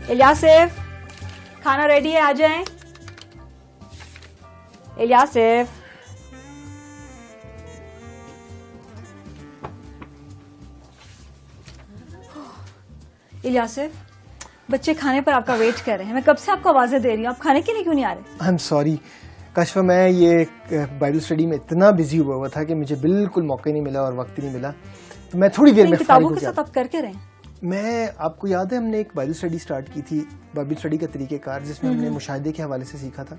इलियासिफ, کھانا ریڈی ہے, آ جائیں. الیاسف, الیاسف, بچے کھانے پر آپ کا ویٹ کر رہے ہیں. میں کب سے آپ کو آوازیں دے رہی ہوں, آپ کھانے کے لیے کیوں نہیں آ رہے؟ آئی ایم سوری کاشفہ, میں یہ بائبل اسٹڈی میں اتنا بزی ہوا تھا کہ مجھے بالکل موقع نہیں ملا اور وقت نہیں ملا, تو میں تھوڑی دیر میں کتابوں کے ساتھ آپ کر کے رہیں. میں آپ کو یاد ہے ہم نے ایک بائبل اسٹڈی سٹارٹ کی تھی, بائبل اسٹڈی کا طریقہ کار, جس میں ہم نے مشاہدے کے حوالے سے سیکھا تھا.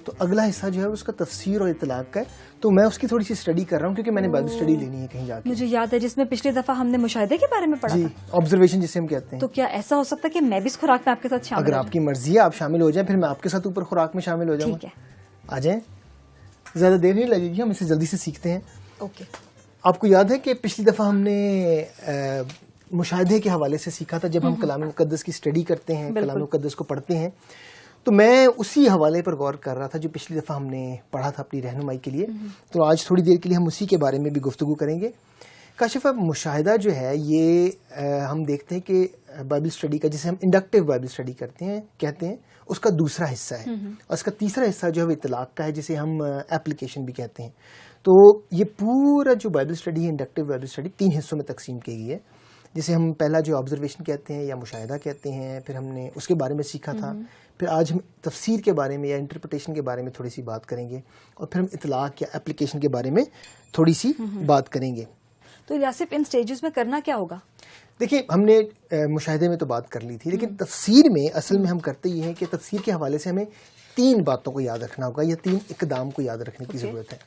تو اگلا حصہ جو ہے اس کا تفسیر اور اطلاق کا ہے, تو میں اس کی تھوڑی سی اسٹڈی کر رہا ہوں کیونکہ میں نے بائبل اسٹڈی لینی ہے کہیں جا کے. مجھے یاد ہے جس میں پچھلی دفعہ ہم نے مشاہدے کے بارے میں پڑھا جی, تھا, آبزرویشن جسے ہم کہتے ہیں. تو کیا ایسا ہو سکتا ہے کہ میں بھی اس خوراک میں آپ کے ساتھ شامل اگر آپ کی مرضی ہے آپ شامل ہو جائیں, پھر میں آپ کے ساتھ اوپر خوراک میں شامل ہو جاؤں. ٹھیک ہے, آ جائیں, زیادہ دیر نہیں لگے گی, ہم اسے جلدی سے سیکھتے ہیں. اوکے. آپ کو یاد ہے کہ پچھلی دفعہ ہم نے مشاہدے کے حوالے سے سیکھا تھا, جب ہم کلام مقدس کی اسٹڈی کرتے ہیں, کلام مقدس کو پڑھتے ہیں, تو میں اسی حوالے پر غور کر رہا تھا جو پچھلی دفعہ ہم نے پڑھا تھا اپنی رہنمائی کے لیے. تو آج تھوڑی دیر کے لیے ہم اسی کے بارے میں بھی گفتگو کریں گے. کاشفہ, مشاہدہ جو ہے یہ ہم دیکھتے ہیں کہ بائبل اسٹڈی کا, جسے ہم انڈکٹیو بائبل اسٹڈی کہتے ہیں, اس کا دوسرا حصہ ہے, اور اس کا تیسرا حصہ جو ہے وہ اطلاق کا ہے, جسے ہم ایپلیکیشن بھی کہتے ہیں. تو یہ پورا جو بائبل اسٹڈی ہے, انڈکٹیو بائبل اسٹڈی, 3 حصوں میں تقسیم کی گئی ہے, جسے ہم پہلا جو آبزرویشن کہتے ہیں یا مشاہدہ کہتے ہیں, پھر ہم نے اس کے بارے میں سیکھا تھا, پھر آج ہم تفسیر کے بارے میں یا انٹرپریٹیشن کے بارے میں تھوڑی سی بات کریں گے, اور پھر ہم اطلاق یا ایپلیکیشن کے بارے میں تھوڑی سی بات کریں گے. تو الیاسف, ان سٹیجز میں کرنا کیا ہوگا؟ دیکھیں, ہم نے مشاہدے میں تو بات کر لی تھی, لیکن تفسیر میں اصل میں ہم کرتے یہ ہیں کہ تفسیر کے حوالے سے ہمیں 3 باتوں کو یاد رکھنا ہوگا, یا 3 اقدام کو یاد رکھنے کی ضرورت ہے.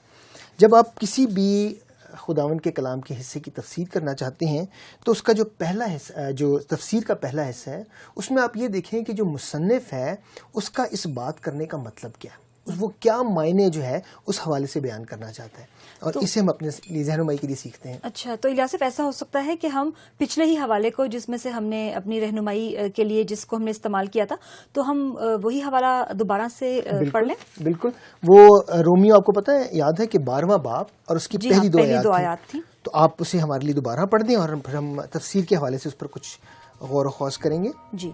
جب آپ کسی بھی خداوند کے کلام کے حصے کی تفسیر کرنا چاہتے ہیں, تو اس کا جو پہلا حصہ, جو تفسیر کا پہلا حصہ ہے, اس میں آپ یہ دیکھیں کہ جو مصنف ہے اس کا اس بات کرنے کا مطلب کیا ہے, وہ کیا معنی جو ہے اس حوالے سے بیان کرنا چاہتا ہے, اور اسے ہم اپنے رہنمائی کے لیے سیکھتے ہیں. اچھا, تو الیاسف ایسا ہو سکتا ہے کہ ہم پچھلے ہی حوالے کو, جس میں سے ہم نے اپنی رہنمائی کے لیے جس کو ہم نے استعمال کیا تھا, تو ہم وہی حوالہ دوبارہ سے پڑھ لیں. بالکل. وہ رومیو, آپ کو پتہ ہے, یاد ہے کہ 12واں باب اور اس کی پہلی 2 آیات تھی, تو آپ اسے ہمارے لیے دوبارہ پڑھ دیں, اور پھر ہم تفسیر کے حوالے سے اس پر کچھ غور و خوض کریں گے. جی.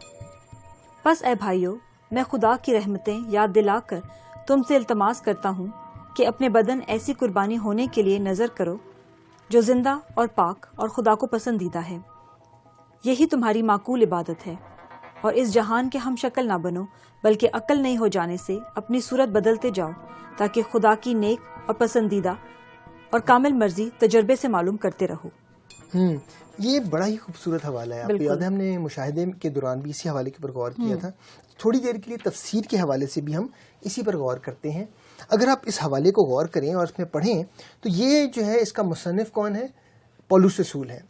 پس اے بھائیو, میں خدا کی رحمتیں یاد دلا کر تم سے التماس کرتا ہوں کہ اپنے بدن ایسی قربانی ہونے کے لیے نظر کرو جو زندہ اور پاک اور خدا کو پسندیدہ ہے. یہی تمہاری معقول عبادت ہے. اور اس جہان کے ہم شکل نہ بنو, بلکہ عقل نہیں ہو جانے سے اپنی صورت بدلتے جاؤ, تاکہ خدا کی نیک اور پسندیدہ اور کامل مرضی تجربے سے معلوم کرتے رہو. یہ بڑا ہی خوبصورت حوالہ ہے. آپ کو یاد ہے ہم نے مشاہدے کے دوران بھی اسی حوالے کے پر غور کیا تھا. تھوڑی دیر کے لیے تفسیر کے حوالے سے بھی ہم اسی پر غور کرتے ہیں. اگر آپ اس حوالے کو غور کریں اور اس میں پڑھیں, تو یہ جو ہے اس کا مصنف کون ہے؟ پولس رسول ہے.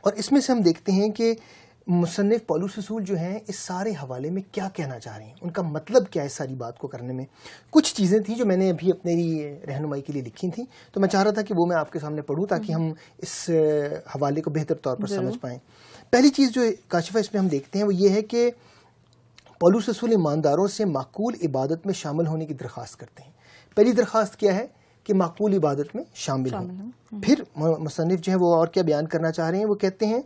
اور اس میں سے ہم دیکھتے ہیں کہ مصنف پولس رسول جو ہیں اس سارے حوالے میں کیا کہنا چاہ رہے ہیں, ان کا مطلب کیا ہے اس ساری بات کو کرنے میں. کچھ چیزیں تھیں جو میں نے ابھی اپنی رہنمائی کے لیے لکھی تھیں, تو میں چاہ رہا تھا کہ وہ میں آپ کے سامنے پڑھوں تاکہ ہم اس حوالے کو بہتر طور پر سمجھ پائیں. پہلی چیز جو کاشفہ اس میں ہم دیکھتے ہیں وہ یہ ہے کہ پولس رسول ایمانداروں سے معقول عبادت میں شامل ہونے کی درخواست کرتے ہیں. پہلی درخواست کیا ہے؟ کہ معقول عبادت میں شامل ہوں. پھر مصنف جو ہے وہ اور کیا بیان کرنا چاہ رہے ہیں, وہ کہتے ہیں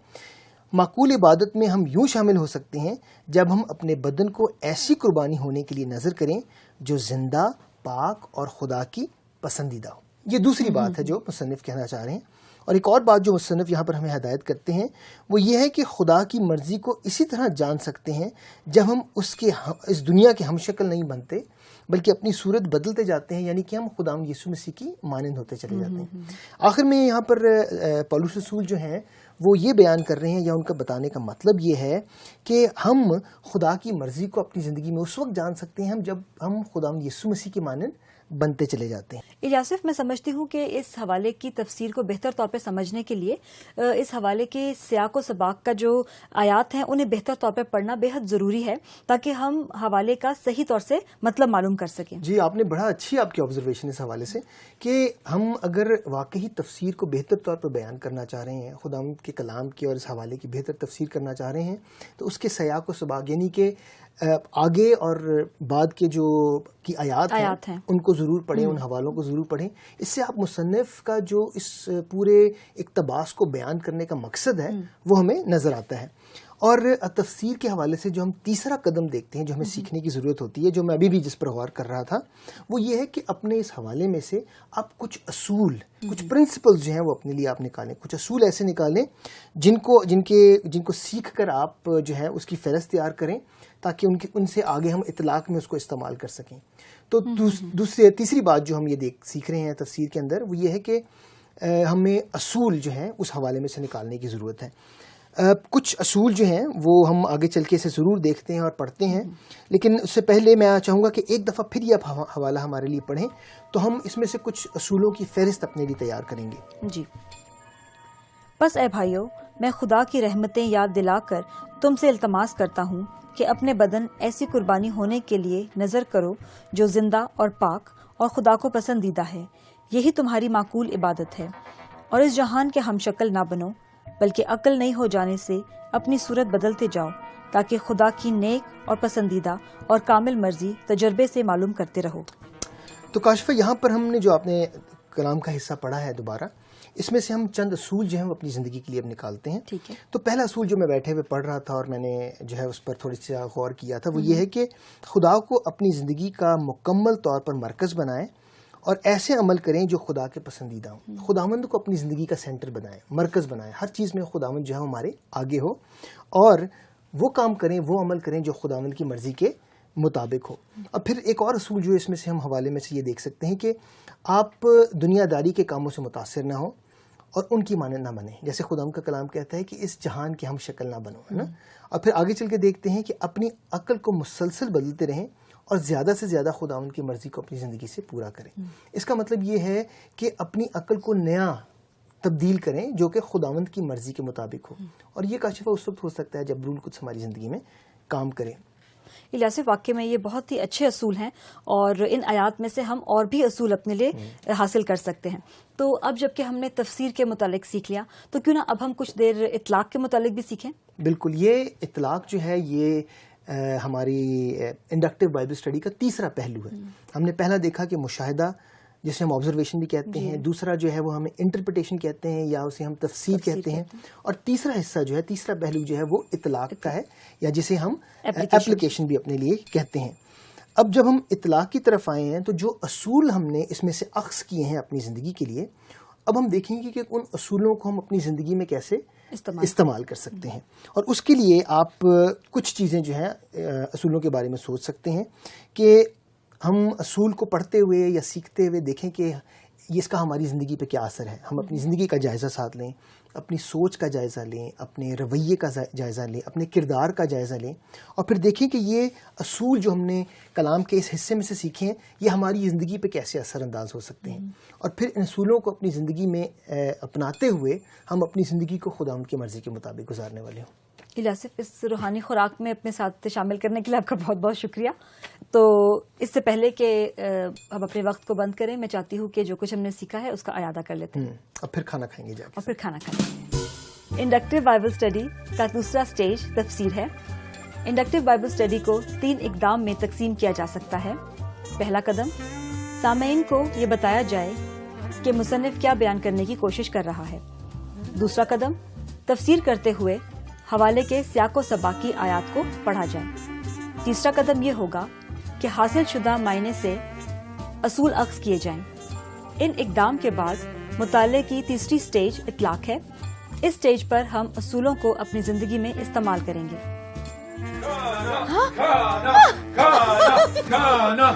معقول عبادت میں ہم یوں شامل ہو سکتے ہیں جب ہم اپنے بدن کو ایسی قربانی ہونے کے لیے نظر کریں جو زندہ, پاک اور خدا کی پسندیدہ ہو. یہ دوسری بات ہے جو مصنف کہنا چاہ رہے ہیں. اور ایک اور بات جو مصنف یہاں پر ہمیں ہدایت کرتے ہیں وہ یہ ہے کہ خدا کی مرضی کو اسی طرح جان سکتے ہیں جب ہم اس دنیا کے ہم شکل نہیں بنتے, بلکہ اپنی صورت بدلتے جاتے ہیں, یعنی کہ ہم خدا یسوع مسیح کی مانند ہوتے چلے جاتے ہیں. آخر میں یہاں پر پولس رسول جو ہیں وہ یہ بیان کر رہے ہیں, یا ان کا بتانے کا مطلب یہ ہے کہ ہم خدا کی مرضی کو اپنی زندگی میں اس وقت جان سکتے ہیں جب ہم خدا یسوع مسیح کی مانند बनते चले जाते हैं. इलियासिफ, मैं समझती हूँ कि इस हवाले की तफसीर को बेहतर तौर पे समझने के लिए इस हवाले के सियाक व सबाक का जो आयात हैं उन्हें बेहतर तौर पे पढ़ना बेहद ज़रूरी है ताकि हम हवाले का सही तौर से मतलब मालूम कर सकें. जी, आपने बड़ा अच्छी आपकी ऑब्जर्वेशन इस हवाले से कि हम अगर वाकई तफसीर को बेहतर तौर पर बयान करना चाह रहे हैं, खुदावंद के कलाम की और इस हवाले की बेहतर तफसीर करना चाह रहे हैं, तो उसके सियाक व सबाक यानी कि आगे और बाद के जो की आयात हैं उनको ज़रूर पढ़ें, उन हवालों को ज़रूर पढ़ें. इससे आप मुसन्निफ का जो इस पूरे इक्तबास को बयान करने का मकसद है वो हमें नज़र आता है. और तफसीर के हवाले से जो हम तीसरा कदम देखते हैं, जो हमें सीखने की ज़रूरत होती है, जो मैं अभी भी जिस पर गौर कर रहा था, वो ये है कि अपने इस हवाले में से आप कुछ असूल, कुछ प्रिंसिपल्स जो हैं वो अपने लिए आप निकालें. कुछ असूल ऐसे निकालें जिनको सीख कर आप जो है उसकी फ़हरिस्त तैयार करें ताकि उनसे आगे हम इतलाक़ में उसको इस्तेमाल कर सकें. तो तीसरी बात जो हम ये सीख रहे हैं तफसीर के अंदर, वो ये है कि हमें असूल जो हैं उस हवाले में से निकालने की ज़रूरत है. कुछ असूल जो हैं वो हम आगे चल के इसे ज़रूर देखते हैं और पढ़ते हैं, लेकिन उससे पहले मैं चाहूँगा कि एक दफ़ा फिर ये आप हवाला हमारे लिए पढ़ें तो हम इसमें से कुछ असूलों की फ़हरिस्त अपने लिए तैयार करेंगे. जी. बस ए भाइयों, मैं खुदा की रहमतें याद दिलाकर तुमसे इल्तमास करता हूँ कि अपने बदन ऐसी कुर्बानी होने के लिए नज़र करो जो जिंदा और पाक और खुदा को पसंदीदा है. यही तुम्हारी माकूल इबादत है. और इस जहान के हमशक्ल ना बनो, बल्कि अक्ल नहीं हो जाने से अपनी सूरत बदलते जाओ ताकि खुदा की नेक और पसंदीदा और कामिल मर्जी तजर्बे से मालूम करते रहो. तो काशिफा, यहाँ पर हमने जो आपने कलाम का हिस्सा पढ़ा है दोबारा, इसमें से हम चंद असूल जो हैं वो अपनी ज़िंदगी के लिए अब निकालते हैं. ठीक है. तो पहला असूल जो मैं बैठे हुए पढ़ रहा था और मैंने जो है उस पर थोड़ी सी गौर किया था, वो ये है कि खुदा को अपनी ज़िंदगी का मुकम्मल तौर पर मरकज़ बनाएं और ऐसे अमल करें जो खुदा के पसंदीदा हो. खुदावंद को अपनी ज़िंदगी का सेंटर बनाएं, मरकज़ बनाएं. हर चीज़ में खुदावंद जो है हमारे आगे हो और वो काम करें, वो अमल करें जो खुदावंद की मर्ज़ी के मुताबिक हो. और फिर एक और असूल जो इसमें से हम हवाले में से ये देख सकते हैं कि आप दुनियादारी के कामों से मुतासिर ना हो और उनकी माने ना बने. जैसे खुदा का कलाम कहता है कि इस जहान के हम शक्ल ना बनो, है ना. और फिर आगे चल के देखते हैं कि अपनी अक्ल को मुसलसल बदलते रहें और ज़्यादा से ज़्यादा खुदावंद की मर्ज़ी को अपनी ज़िंदगी से पूरा करें. इसका मतलब ये है कि अपनी अक्ल को नया तब्दील करें जो कि खुदावंद की मर्ज़ी के मुताबिक हो. और ये काशिफा उस वक्त हो सकता है जब रूल कुछ हमारी ज़िंदगी में काम करें. इलियासिफ, वाकई में ये बहुत ही अच्छे असूल हैं और इन आयात में से हम और भी असूल अपने लिए हासिल कर सकते हैं. तो अब जबकि हमने तफसीर के मुतालिक सीख लिया, तो क्यों ना अब हम कुछ देर इतलाक़ के मुतालिक भी सीखें. बिल्कुल. ये इतलाक़ जो है ये हमारी इंडक्टिव बाइबल स्टडी का तीसरा पहलू है. हमने पहला देखा कि मुशाहिदा, जिसे हम ऑब्जर्वेशन भी कहते हैं. दूसरा जो है वो हमें इंटरप्रिटेशन कहते हैं या उसे हम तफसीर कहते हैं. और तीसरा हिस्सा जो है, तीसरा पहलू जो है वो इतलाक़ का है या जिसे हम एप्लीकेशन भी अपने लिए कहते हैं. अब जब हम इतलाक़ की तरफ आए हैं तो जो असूल हमने इसमें से अख्ज़ किए हैं अपनी ज़िंदगी के लिए, अब हम देखेंगे कि उन असूलों को हम अपनी ज़िंदगी में कैसे इस्तेमाल कर सकते हैं. और उसके लिए आप कुछ चीज़ें जो हैं असूलों के बारे में सोच सकते हैं कि हम असूल को पढ़ते हुए या सीखते हुए देखें कि ये इसका हमारी ज़िंदगी पे क्या असर है. हम अपनी ज़िंदगी का जायज़ा साथ लें, अपनी सोच का जायज़ा लें, अपने रवैये का जायज़ा लें, अपने किरदार का जायज़ा लें और फिर देखें कि ये असूल जो हमने कलाम के इस हिस्से में से सीखे हैं ये हमारी ज़िंदगी पे कैसे असरअंदाज हो सकते हैं. और फिर इन असूलों को अपनी ज़िंदगी में अपनाते हुए हम अपनी ज़िंदगी को खुदावंद की मर्ज़ी के मुताबिक गुजारने वाले हों. इलियासिफ, इस रूहानी खुराक में अपने साथ शामिल करने के लिए आपका बहुत बहुत शुक्रिया. तो इससे पहले कि हम अपने वक्त को बंद करें, मैं चाहती हूँ कि जो कुछ हमने सीखा है उसका अयादा कर लेते हैं. अब फिर खाना खाएंगे जाके. और फिर खाना खाएंगे. इंडक्टिव बाइबल स्टडी का दूसरा स्टेज तफसीर है. इंडक्टिव बाइबल स्टडी को 3 इकदाम में तकसीम किया जा सकता है. पहला कदम, सामईन को ये बताया जाए कि मुसन्निफ क्या बयान करने की कोशिश कर रहा है. दूसरा कदम, तफसीर करते हुए हवाले के सियाको सबाकी आयात को पढ़ा जाए. तीसरा कदम ये होगा कि हासिल शुदा मायने से असूल अख्ज़ किए जाएं. इन इकदाम के बाद मुताले की तीसरी स्टेज इतलाक़ है. इस स्टेज पर हम असूलों को अपनी ज़िंदगी में इस्तेमाल करेंगे. खाना